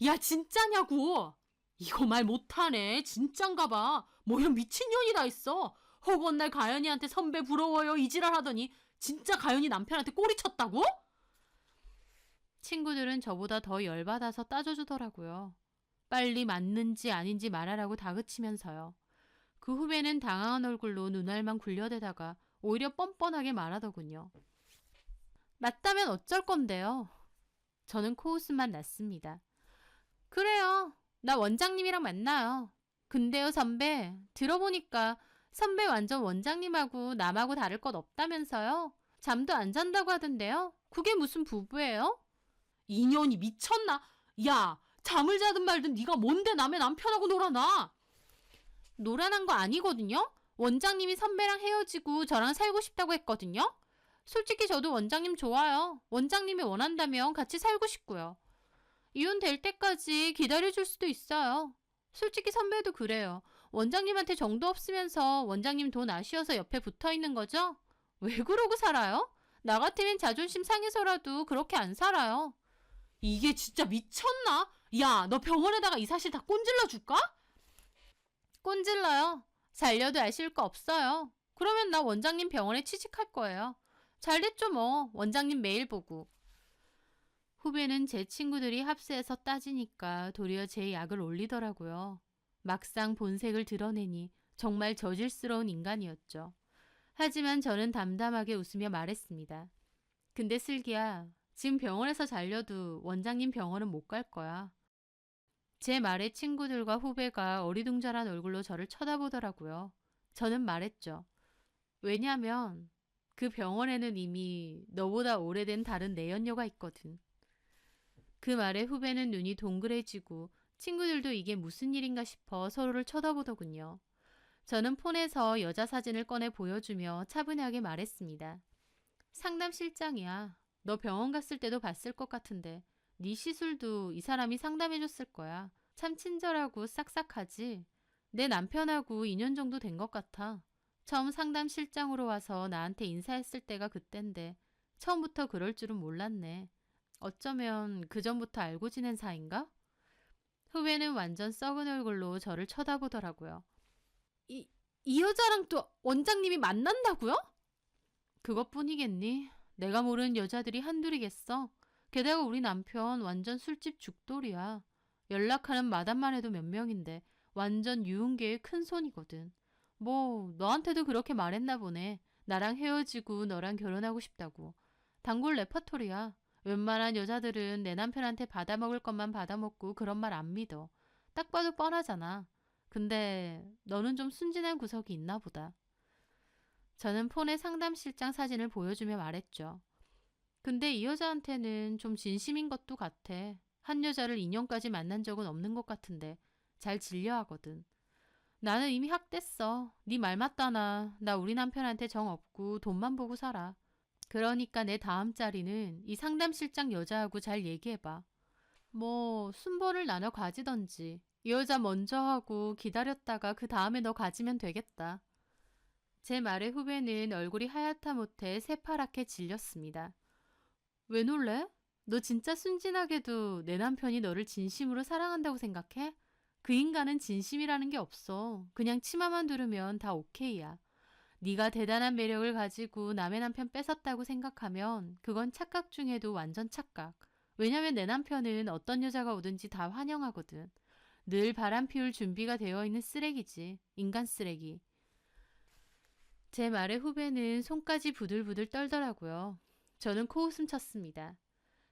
야, 진짜냐고! 이거 말 못하네. 진짠가 봐. 뭐 이런 미친년이 다 있어. 허구한 날 가연이한테 선배 부러워요 이지랄 하더니 진짜 가연이 남편한테 꼬리 쳤다고? 친구들은 저보다 더 열받아서 따져주더라고요. 빨리 맞는지 아닌지 말하라고 다그치면서요. 그 후배는 당황한 얼굴로 눈알만 굴려대다가 오히려 뻔뻔하게 말하더군요. 맞다면 어쩔 건데요. 저는 코웃음만 났습니다. 그래요. 나 원장님이랑 만나요. 근데요, 선배. 들어보니까 선배 완전 원장님하고 남하고 다를 것 없다면서요? 잠도 안 잔다고 하던데요? 그게 무슨 부부예요? 인연이 미쳤나? 야, 잠을 자든 말든 네가 뭔데 남의 남편하고 놀아나? 노란한 거 아니거든요? 원장님이 선배랑 헤어지고 저랑 살고 싶다고 했거든요? 솔직히 저도 원장님 좋아요. 원장님이 원한다면 같이 살고 싶고요. 이혼 될 때까지 기다려줄 수도 있어요. 솔직히 선배도 그래요. 원장님한테 정도 없으면서 원장님 돈 아쉬워서 옆에 붙어 있는 거죠? 왜 그러고 살아요? 나 같으면 자존심 상해서라도 그렇게 안 살아요. 이게 진짜 미쳤나? 야, 너 병원에다가 이 사실 다 꼰질러 줄까? 꼰질러요. 살려도 아쉬울 거 없어요. 그러면 나 원장님 병원에 취직할 거예요. 잘 됐죠 뭐. 원장님 매일 보고. 후배는 제 친구들이 합세해서 따지니까 도리어 제 약을 올리더라고요. 막상 본색을 드러내니 정말 저질스러운 인간이었죠. 하지만 저는 담담하게 웃으며 말했습니다. 근데 슬기야, 지금 병원에서 잘려도 원장님 병원은 못 갈 거야. 제 말에 친구들과 후배가 어리둥절한 얼굴로 저를 쳐다보더라고요. 저는 말했죠. 왜냐면 그 병원에는 이미 너보다 오래된 다른 내연녀가 있거든. 그 말에 후배는 눈이 동그래지고 친구들도 이게 무슨 일인가 싶어 서로를 쳐다보더군요. 저는 폰에서 여자 사진을 꺼내 보여주며 차분하게 말했습니다. 상담실장이야. 너 병원 갔을 때도 봤을 것 같은데 네 시술도 이 사람이 상담해줬을 거야. 참 친절하고 싹싹하지. 내 남편하고 2년 정도 된 것 같아. 처음 상담실장으로 와서 나한테 인사했을 때가 그땐데 처음부터 그럴 줄은 몰랐네. 어쩌면 그전부터 알고 지낸 사이인가? 후배는 완전 썩은 얼굴로 저를 쳐다보더라고요. 이, 이 여자랑 또 원장님이 만난다고요? 그것뿐이겠니? 내가 모르는 여자들이 한둘이겠어. 게다가 우리 남편 완전 술집 죽돌이야. 연락하는 마담만 해도 몇 명인데 완전 유흥계의 큰 손이거든. 뭐 너한테도 그렇게 말했나 보네. 나랑 헤어지고 너랑 결혼하고 싶다고. 단골 레퍼토리야. 웬만한 여자들은 내 남편한테 받아먹을 것만 받아먹고 그런 말 안 믿어. 딱 봐도 뻔하잖아. 근데 너는 좀 순진한 구석이 있나 보다. 저는 폰에 상담실장 사진을 보여주며 말했죠. 근데 이 여자한테는 좀 진심인 것도 같아. 한 여자를 2년까지 만난 적은 없는 것 같은데 잘 질려하거든. 나는 이미 학됐어. 네 말 맞다나. 나 우리 남편한테 정 없고 돈만 보고 살아. 그러니까 내 다음 자리는 이 상담실장 여자하고 잘 얘기해봐. 뭐 순번을 나눠 가지던지. 이 여자 먼저 하고 기다렸다가 그 다음에 너 가지면 되겠다. 제 말에 후배는 얼굴이 하얗다 못해 새파랗게 질렸습니다. 왜 놀래? 너 진짜 순진하게도 내 남편이 너를 진심으로 사랑한다고 생각해? 그 인간은 진심이라는 게 없어. 그냥 치마만 두르면 다 오케이야. 네가 대단한 매력을 가지고 남의 남편 뺏었다고 생각하면 그건 착각 중에도 완전 착각. 왜냐면 내 남편은 어떤 여자가 오든지 다 환영하거든. 늘 바람 피울 준비가 되어 있는 쓰레기지. 인간 쓰레기. 제 말에 후배는 손까지 부들부들 떨더라고요. 저는 코웃음 쳤습니다.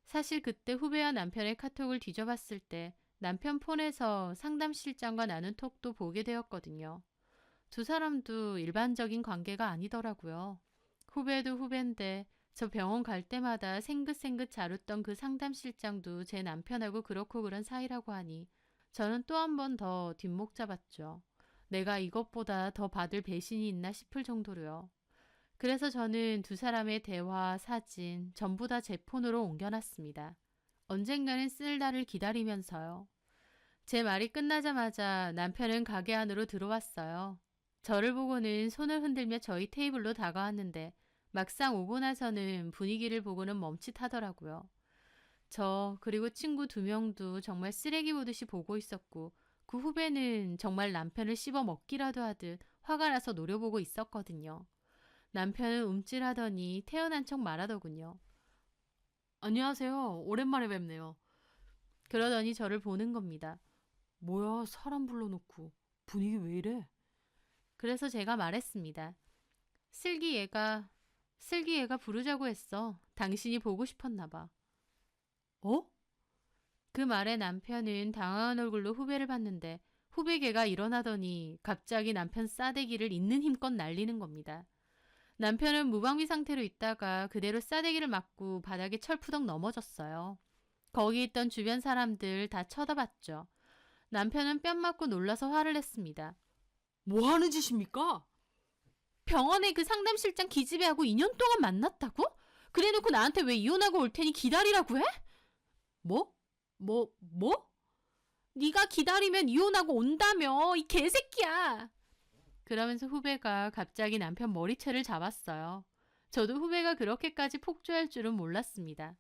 사실 그때 후배와 남편의 카톡을 뒤져봤을 때 남편 폰에서 상담실장과 나눈 톡도 보게 되었거든요. 두 사람도 일반적인 관계가 아니더라고요. 후배도 후배인데 저 병원 갈 때마다 생긋생긋 잘 웃던 그 상담실장도 제 남편하고 그렇고 그런 사이라고 하니 저는 또 한 번 더 뒷목 잡았죠. 내가 이것보다 더 받을 배신이 있나 싶을 정도로요. 그래서 저는 두 사람의 대화, 사진 전부 다 제 폰으로 옮겨놨습니다. 언젠가는 쓸 날을 기다리면서요. 제 말이 끝나자마자 남편은 가게 안으로 들어왔어요. 저를 보고는 손을 흔들며 저희 테이블로 다가왔는데 막상 오고 나서는 분위기를 보고는 멈칫하더라고요. 그리고 친구 2명도 정말 쓰레기 보듯이 보고 있었고 그 후배는 정말 남편을 씹어 먹기라도 하듯 화가 나서 노려보고 있었거든요. 남편은 움찔하더니 태어난 척 말하더군요. 안녕하세요. 오랜만에 뵙네요. 그러더니 저를 보는 겁니다. 뭐야, 사람 불러놓고 분위기 왜 이래? 그래서 제가 말했습니다. 슬기 얘가 부르자고 했어. 당신이 보고 싶었나 봐. 어? 그 말에 남편은 당황한 얼굴로 후배를 봤는데 후배 걔가 일어나더니 갑자기 남편 싸대기를 있는 힘껏 날리는 겁니다. 남편은 무방비 상태로 있다가 그대로 싸대기를 맞고 바닥에 철푸덕 넘어졌어요. 거기 있던 주변 사람들 다 쳐다봤죠. 남편은 뺨 맞고 놀라서 화를 냈습니다. 뭐 하는 짓입니까? 병원에 그 상담실장 기집애하고 2년 동안 만났다고? 그래놓고 나한테 왜 이혼하고 올 테니 기다리라고 해? 뭐? 뭐? 네가 기다리면 이혼하고 온다며, 이 개새끼야. 그러면서 후배가 갑자기 남편 머리채를 잡았어요. 저도 후배가 그렇게까지 폭주할 줄은 몰랐습니다.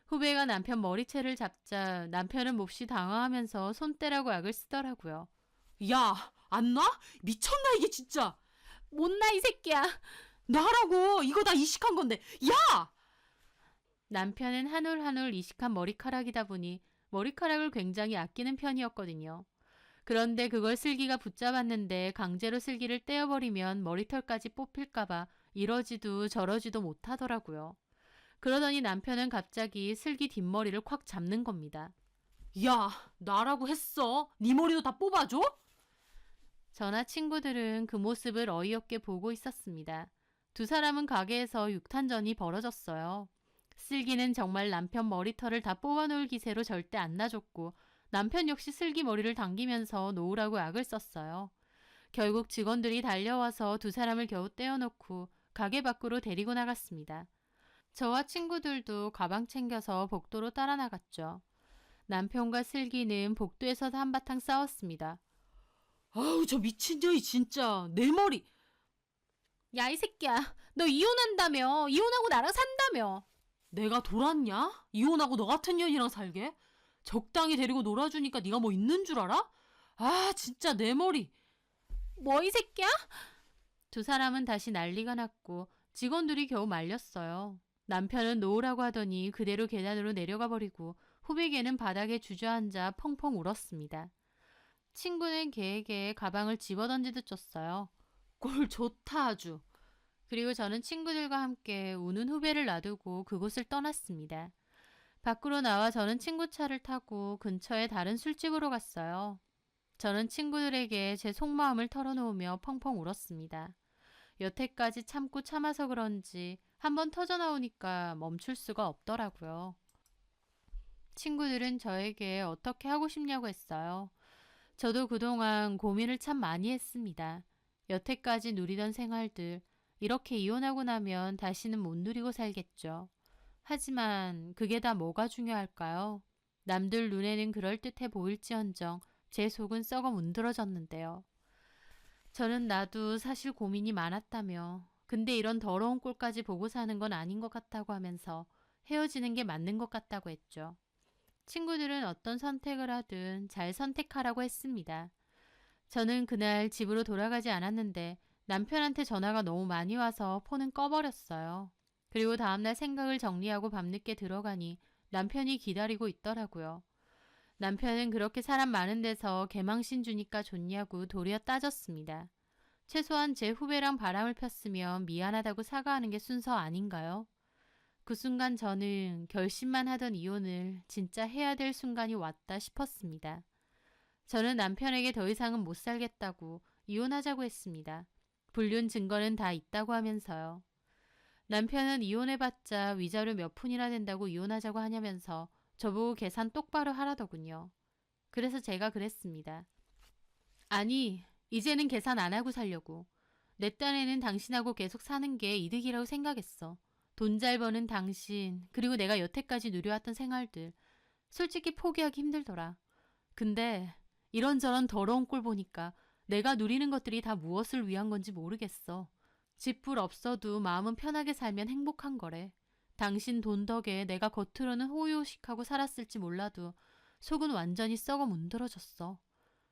후배가 남편 머리채를 잡자 남편은 몹시 당황하면서 손대라고 악을 쓰더라고요. 야, 안 나? 미쳤나 이게 진짜. 못나 이 새끼야. 나라고. 이거 다 이식한 건데. 야! 남편은 한 올 한 올 이식한 머리카락이다 보니 머리카락을 굉장히 아끼는 편이었거든요. 그런데 그걸 슬기가 붙잡았는데 강제로 슬기를 떼어버리면 머리털까지 뽑힐까봐 이러지도 저러지도 못하더라고요. 그러더니 남편은 갑자기 슬기 뒷머리를 콱 잡는 겁니다. 야, 나라고 했어. 네 머리도 다 뽑아줘? 저나 친구들은 그 모습을 어이없게 보고 있었습니다. 두 사람은 가게에서 육탄전이 벌어졌어요. 슬기는 정말 남편 머리털을 다 뽑아놓을 기세로 절대 안 놔줬고 남편 역시 슬기 머리를 당기면서 놓으라고 악을 썼어요. 결국 직원들이 달려와서 두 사람을 겨우 떼어놓고 가게 밖으로 데리고 나갔습니다. 저와 친구들도 가방 챙겨서 복도로 따라 나갔죠. 남편과 슬기는 복도에서 한바탕 싸웠습니다. 아우, 저 미친년이 진짜. 내 머리. 야, 이 새끼야. 너 이혼한다며. 이혼하고 나랑 산다며. 내가 돌았냐? 이혼하고 너 같은 년이랑 살게? 적당히 데리고 놀아주니까 네가 뭐 있는 줄 알아? 아, 진짜 내 머리. 뭐 이 새끼야? 두 사람은 다시 난리가 났고 직원들이 겨우 말렸어요. 남편은 놓으라고 하더니 그대로 계단으로 내려가 버리고 후배에게는 바닥에 주저앉아 펑펑 울었습니다. 친구는 걔에게 가방을 집어던지듯 줬어요. 꼴 좋다 아주. 그리고 저는 친구들과 함께 우는 후배를 놔두고 그곳을 떠났습니다. 밖으로 나와 저는 친구 차를 타고 근처의 다른 술집으로 갔어요. 저는 친구들에게 제 속마음을 털어놓으며 펑펑 울었습니다. 여태까지 참고 참아서 그런지 한번 터져나오니까 멈출 수가 없더라고요. 친구들은 저에게 어떻게 하고 싶냐고 했어요. 저도 그동안 고민을 참 많이 했습니다. 여태까지 누리던 생활들, 이렇게 이혼하고 나면 다시는 못 누리고 살겠죠. 하지만 그게 다 뭐가 중요할까요? 남들 눈에는 그럴듯해 보일지언정 제 속은 썩어 문드러졌는데요. 저는 나도 사실 고민이 많았다며 근데 이런 더러운 꼴까지 보고 사는 건 아닌 것 같다고 하면서 헤어지는 게 맞는 것 같다고 했죠. 친구들은 어떤 선택을 하든 잘 선택하라고 했습니다. 저는 그날 집으로 돌아가지 않았는데 남편한테 전화가 너무 많이 와서 폰은 꺼버렸어요. 그리고 다음날 생각을 정리하고 밤늦게 들어가니 남편이 기다리고 있더라고요. 남편은 그렇게 사람 많은 데서 개망신 주니까 좋냐고 도리어 따졌습니다. 최소한 제 후배랑 바람을 폈으면 미안하다고 사과하는 게 순서 아닌가요? 그 순간 저는 결심만 하던 이혼을 진짜 해야 될 순간이 왔다 싶었습니다. 저는 남편에게 더 이상은 못 살겠다고 이혼하자고 했습니다. 불륜 증거는 다 있다고 하면서요. 남편은 이혼해봤자 위자료 몇 푼이나 된다고 이혼하자고 하냐면서 저보고 계산 똑바로 하라더군요. 그래서 제가 그랬습니다. 아니, 이제는 계산 안 하고 살려고. 내 딴에는 당신하고 계속 사는 게 이득이라고 생각했어. 돈 잘 버는 당신, 그리고 내가 여태까지 누려왔던 생활들. 솔직히 포기하기 힘들더라. 근데 이런저런 더러운 꼴 보니까 내가 누리는 것들이 다 무엇을 위한 건지 모르겠어. 집불 없어도 마음은 편하게 살면 행복한 거래. 당신 돈 덕에 내가 겉으로는 호의호식하고 살았을지 몰라도 속은 완전히 썩어 문드러졌어.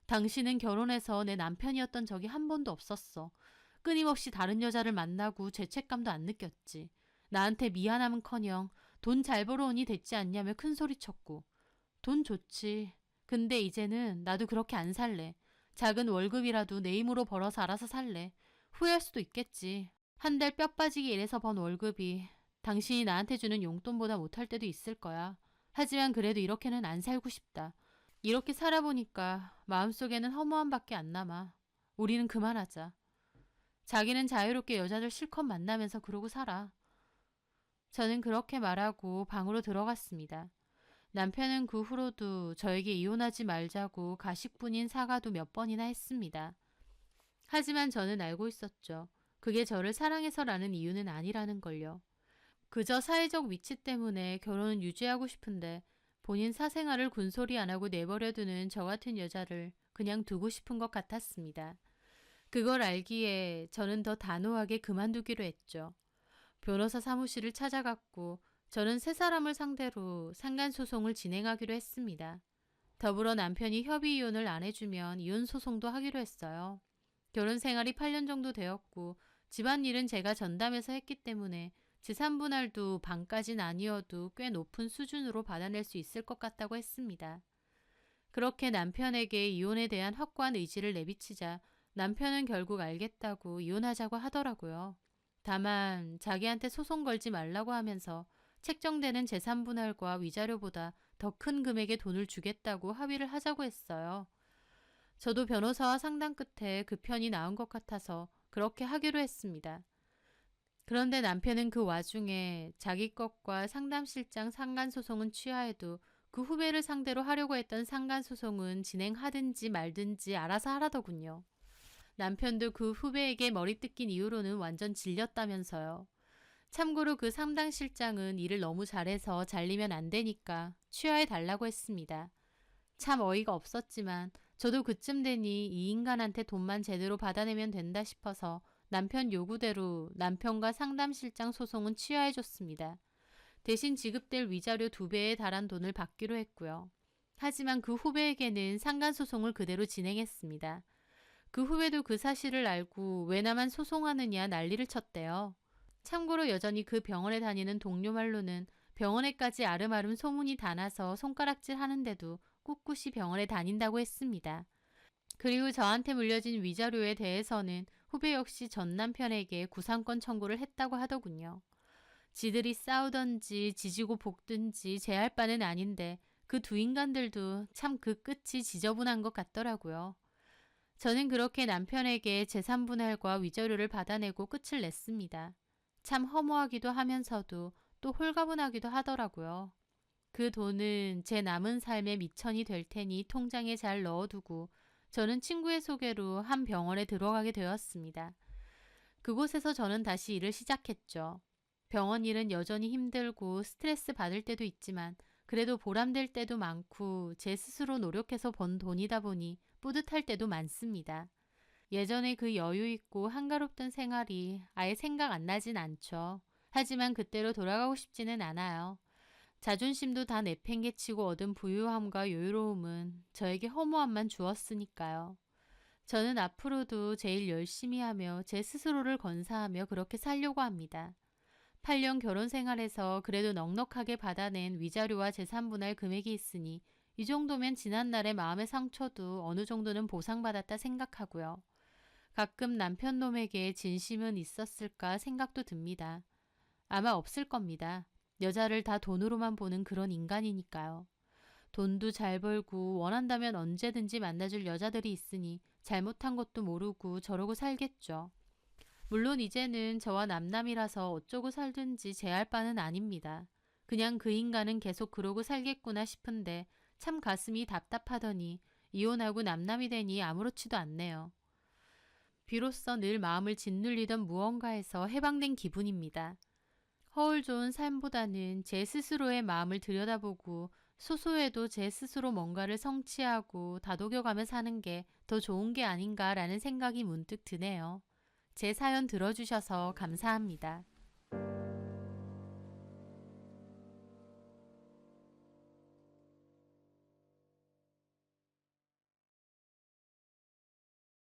당신은 결혼해서 내 남편이었던 적이 한 번도 없었어. 끊임없이 다른 여자를 만나고 죄책감도 안 느꼈지. 나한테 미안함은커녕 돈 잘 벌어오니 됐지 않냐며 큰소리쳤고. 돈 좋지. 근데 이제는 나도 그렇게 안 살래. 작은 월급이라도 내 힘으로 벌어서 알아서 살래. 후회할 수도 있겠지. 한 달 뼈 빠지게 일해서 번 월급이 당신이 나한테 주는 용돈보다 못할 때도 있을 거야. 하지만 그래도 이렇게는 안 살고 싶다. 이렇게 살아보니까 마음속에는 허무함밖에 안 남아. 우리는 그만하자. 자기는 자유롭게 여자들 실컷 만나면서 그러고 살아. 저는 그렇게 말하고 방으로 들어갔습니다. 남편은 그 후로도 저에게 이혼하지 말자고 가식뿐인 사과도 몇 번이나 했습니다. 하지만 저는 알고 있었죠. 그게 저를 사랑해서라는 이유는 아니라는 걸요. 그저 사회적 위치 때문에 결혼은 유지하고 싶은데 본인 사생활을 군소리 안 하고 내버려두는 저 같은 여자를 그냥 두고 싶은 것 같았습니다. 그걸 알기에 저는 더 단호하게 그만두기로 했죠. 변호사 사무실을 찾아갔고 저는 세 사람을 상대로 상간소송을 진행하기로 했습니다. 더불어 남편이 협의 이혼을 안 해주면 이혼 소송도 하기로 했어요. 결혼 생활이 8년 정도 되었고 집안일은 제가 전담해서 했기 때문에 재산 분할도 반까진 아니어도 꽤 높은 수준으로 받아낼 수 있을 것 같다고 했습니다. 그렇게 남편에게 이혼에 대한 확고한 의지를 내비치자 남편은 결국 알겠다고 이혼하자고 하더라고요. 다만 자기한테 소송 걸지 말라고 하면서 책정되는 재산 분할과 위자료보다 더 큰 금액의 돈을 주겠다고 합의를 하자고 했어요. 저도 변호사와 상담 끝에 그 편이 나은 것 같아서 그렇게 하기로 했습니다. 그런데 남편은 그 와중에 자기 것과 상담실장 상간소송은 취하해도 그 후배를 상대로 하려고 했던 상간소송은 진행하든지 말든지 알아서 하라더군요. 남편도 그 후배에게 머리 뜯긴 이후로는 완전 질렸다면서요. 참고로 그 상담실장은 일을 너무 잘해서 잘리면 안 되니까 취하해달라고 했습니다. 참 어이가 없었지만 저도 그쯤 되니 이 인간한테 돈만 제대로 받아내면 된다 싶어서 남편 요구대로 남편과 상담실장 소송은 취하해줬습니다. 대신 지급될 위자료 2배에 달한 돈을 받기로 했고요. 하지만 그 후배에게는 상간소송을 그대로 진행했습니다. 그 후배도 그 사실을 알고 왜 나만 소송하느냐 난리를 쳤대요. 참고로 여전히 그 병원에 다니는 동료 말로는 병원에까지 아름아름 소문이 다 나서 손가락질 하는데도 꿋꿋이 병원에 다닌다고 했습니다. 그리고 저한테 물려진 위자료에 대해서는 후배 역시 전 남편에게 구상권 청구를 했다고 하더군요. 지들이 싸우던지 지지고 볶든지 제할 바는 아닌데 그 두 인간들도 참 그 끝이 지저분한 것 같더라고요. 저는 그렇게 남편에게 재산 분할과 위자료를 받아내고 끝을 냈습니다. 참 허무하기도 하면서도 또 홀가분하기도 하더라고요. 그 돈은 제 남은 삶의 미천이 될 테니 통장에 잘 넣어두고 저는 친구의 소개로 한 병원에 들어가게 되었습니다. 그곳에서 저는 다시 일을 시작했죠. 병원 일은 여전히 힘들고 스트레스 받을 때도 있지만 그래도 보람될 때도 많고 제 스스로 노력해서 번 돈이다 보니 뿌듯할 때도 많습니다. 예전에 그 여유있고 한가롭던 생활이 아예 생각 안 나진 않죠. 하지만 그때로 돌아가고 싶지는 않아요. 자존심도 다 내팽개치고 얻은 부유함과 여유로움은 저에게 허무함만 주었으니까요. 저는 앞으로도 제일 열심히 하며 제 스스로를 건사하며 그렇게 살려고 합니다. 8년 결혼 생활에서 그래도 넉넉하게 받아낸 위자료와 재산분할 금액이 있으니 이 정도면 지난날의 마음의 상처도 어느 정도는 보상받았다 생각하고요. 가끔 남편 놈에게 진심은 있었을까 생각도 듭니다. 아마 없을 겁니다. 여자를 다 돈으로만 보는 그런 인간이니까요. 돈도 잘 벌고 원한다면 언제든지 만나줄 여자들이 있으니 잘못한 것도 모르고 저러고 살겠죠. 물론 이제는 저와 남남이라서 어쩌고 살든지 제할 바는 아닙니다. 그냥 그 인간은 계속 그러고 살겠구나 싶은데 참 가슴이 답답하더니 이혼하고 남남이 되니 아무렇지도 않네요. 비로소 늘 마음을 짓눌리던 무언가에서 해방된 기분입니다. 허울 좋은 삶보다는 제 스스로의 마음을 들여다보고 소소해도 제 스스로 뭔가를 성취하고 다독여가며 사는 게 더 좋은 게 아닌가라는 생각이 문득 드네요. 제 사연 들어주셔서 감사합니다.